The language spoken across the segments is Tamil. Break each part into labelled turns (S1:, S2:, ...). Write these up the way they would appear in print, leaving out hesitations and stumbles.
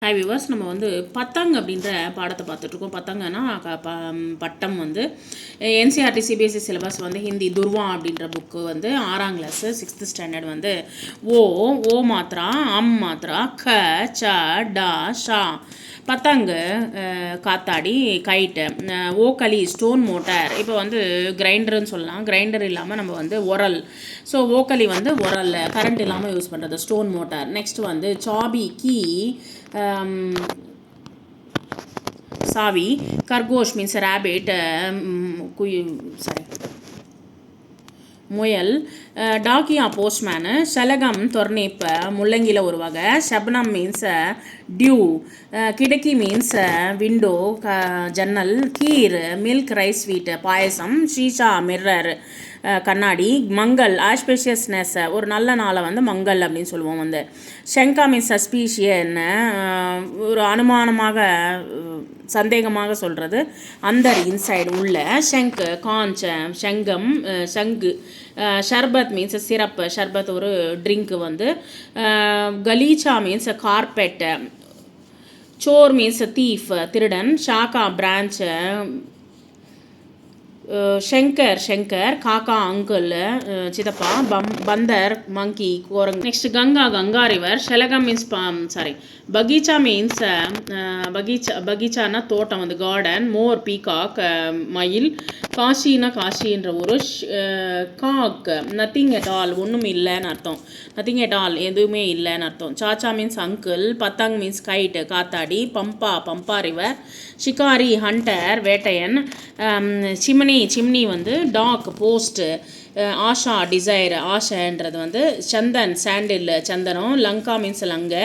S1: ஹாய் வியூவர்ஸ், நம்ம வந்து பத்தங் அப்படின்ற பாடத்தை பார்த்துட்ருக்கோம். பத்தங்கன்னா பட்டம் வந்து என்சிஆர்டி சிபிஎஸ்சி சிலபஸ் வந்து ஹிந்தி துர்வா அப்படின்ற புக்கு வந்து 6ஆம் கிளாஸு 6th ஸ்டாண்டர்ட் வந்து ஓ மாத்ரா அம் மாத்ரா க ச ட ஷா பத்தங்கு காத்தாடி கைட்டு ஓக்களி ஸ்டோன் மோட்டார். இப்போ வந்து கிரைண்டர்னு சொல்லலாம். கிரைண்டர் இல்லாமல் நம்ம வந்து உரல். ஸோ ஓக்களி வந்து உரல் கரண்ட் இல்லாமல் யூஸ் பண்ணுறது ஸ்டோன் மோட்டார். நெக்ஸ்ட் வந்து சாபி கீ சாவி கர்கோஷ் மீன்ஸ் ரேபிட் முயல் டாக்கியா போஸ்ட்மேனு ஷலகம் தொர்னேப் முள்ளங்கியில் ஒரு வகை ஷப்னம் மீன்ஸ் டியூ கிடக்கி மீன்ஸ் விண்டோ ஜன்னல் kheer milk rice sweet payasam ஷீஷா மிர்ரர் கண்ணாடி மங்கள் ஆஸ்பெஷியஸ்னஸ் ஒரு நல்ல நாளை வந்து மங்கள் அப்படின்னு சொல்லுவோம். வந்து ஷங்கா மீன்ஸ் சஸ்பீஷியன் ஒரு அனுமானமாக சந்தேகமாக சொல்கிறது. அந்தர் இன்சைடு உள்ள ஷங்கு காஞ்ச ஷங்கம் ஷங்கு ஷர்பத் மீன்ஸ் சிரப்பு ஷர்பத் ஒரு ட்ரிங்க்கு வந்து கலீச்சா மீன்ஸ் கார்பெட் சோர் மீன்ஸ் தீஃப் திருடன் ஷாக்கா பிரான்ச் ஷங்கர் காக்கா அங்கிள் சித்தப்பா பந்தர் மங்கி கோரங். நெக்ஸ்ட் கங்கா ரிவர் ஷலகம் மீன்ஸ் பகீச்சா மீன்ஸ் பகீச்சானா தோட்டம் வந்து கார்டன் மோர் பீகாக் மயில் காஷின்ற ஒரு காக் நத்திங் எட் ஆல் ஒன்றும் இல்லைன்னு அர்த்தம். நத்திங் எட் ஆல் எதுவுமே இல்லைன்னு அர்த்தம். சாச்சா மீன்ஸ் அங்கிள் பத்தங் மீன்ஸ் கைட்டு காத்தாடி பம்பா ரிவர் ஷிகாரி ஹண்டர் வேட்டையன் சிம்னி வந்து டாக் போஸ்ட்டு ஆஷா டிசைர் ஆஷான்றது வந்து சந்தன் சாண்டில் சந்தனம் லங்கா மீன்ஸ் லங்கை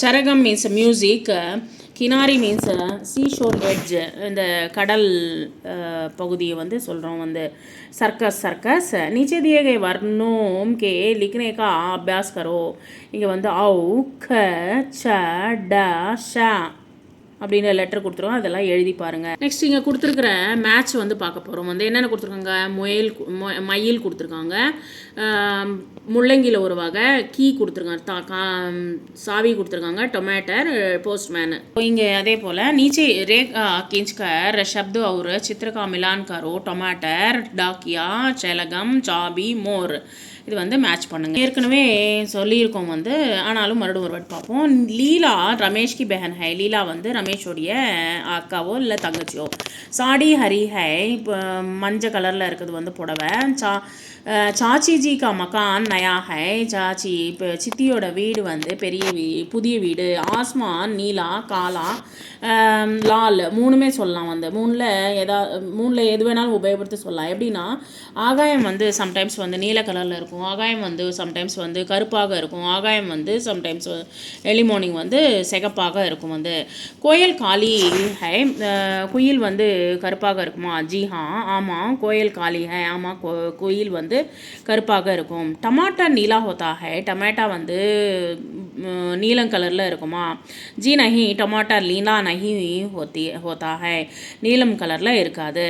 S1: ஷரகம் மீன்ஸ் மியூசிக் கினாரி மீன்ஸ் சீஷோர் எட்ஜ் இந்த கடல் பகுதியை வந்து சொல்கிறோம். வந்து சர்க்கஸ் नीचे दिए गए वर्णों के लिखने का अभ्यास करो. இங்கே வந்து औ ख छ ட ஷ அப்படின்ற லெட்டர் கொடுத்துருவோம். அதெல்லாம் எழுதி பாருங்கள். நெக்ஸ்ட் இங்கே கொடுத்துருக்குற மேட்ச் வந்து பார்க்க போகிறோம். வந்து என்னென்ன கொடுத்துருக்காங்க மயில் கொடுத்துருக்காங்க முள்ளங்கியில் ஒரு வகை கீ கொடுத்துருக்காங்க சாவி கொடுத்துருக்காங்க டொமேட்டர் போஸ்ட்மேனு. இங்கே அதே போல் நீச்சே ரேகா கிஞ்ச்கர் शब्द और चित्र का मिलान करो टमाटर डाकिया चलगम चाबी मोर இது வந்து மேட்ச் பண்ணுங்கள். ஏற்கனவே சொல்லியிருக்கோம் வந்து ஆனாலும் மறுபடியும் ஒரு வாட்டி பார்ப்போம். லீலா ரமேஷ்கி பெஹன் ஹை லீலா வந்து ரமேஷோடைய அக்காவோ இல்லை தங்கச்சியோ. சாடி ஹரி ஹை இப்போ மஞ்சள் கலரில் இருக்கிறது வந்து புடவை. சாச்சிஜி கா மக்கான் நயா ஹை சாச்சி இப்போ சித்தியோட வீடு வந்து புதிய வீடு. ஆஸ்மான் நீலா காலா லால் மூணுமே சொல்லலாம். வந்து மூணில் எது வேணாலும் உபயோகப்படுத்தி சொல்லலாம். எப்படின்னா ஆகாயம் வந்து சம்டைம்ஸ் வந்து நீல கலரில் இருக்கும். ஆகாயம் வந்து சம்டைம்ஸ் வந்து கருப்பாக இருக்கும். ஆகாயம் வந்து சம்டைம்ஸ் எர்லி மார்னிங் வந்து சிகப்பாக இருக்கும். வந்து கோயல் காலி ஹை குயில் வந்து கருப்பாக இருக்குமா ஜிஹா ஆமாம் கோயல் காலி ஹை ஆமாம் குயில் வந்து கருப்பாக இருக்கும். டமாட்டா நீலா ஹோத்தா ஹை டமேட்டா வந்து நீலம் கலரில் இருக்குமா ஜி நஹி டமாட்டா நீலா நஹி ஹோத்தா ஹை நீலம் கலரில் இருக்காது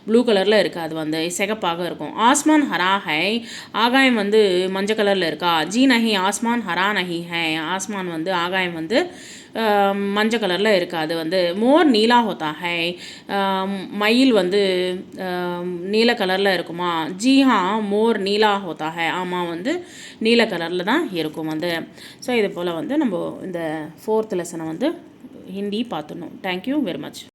S1: ப்ளூ கலரில் இருக்காது வந்து சிகப்பாக இருக்கும். ஆஸ்மான் ஹரா ஹை ஆகாயம் வந்து மஞ்சள் கலரில் இருக்கா ஜி நஹி ஆஸ்மான் ஹரா நஹி ஹை ஆஸ்மான் வந்து ஆகாயம் வந்து மஞ்சள் கலரில் இருக்காது. வந்து மோர் நீலா ஹோத்தா ஹை மயில் வந்து நீல கலரில் இருக்குமா ஜிஹா மோர் நீலா ஹோத்தா ஹை ஆமாம் வந்து நீல கலரில் தான் இருக்கும். வந்து ஸோ இது போல் வந்து நம்ம இந்த 4th லெசனை வந்து ஹிந்தி பார்த்துடணும். Thank you very much.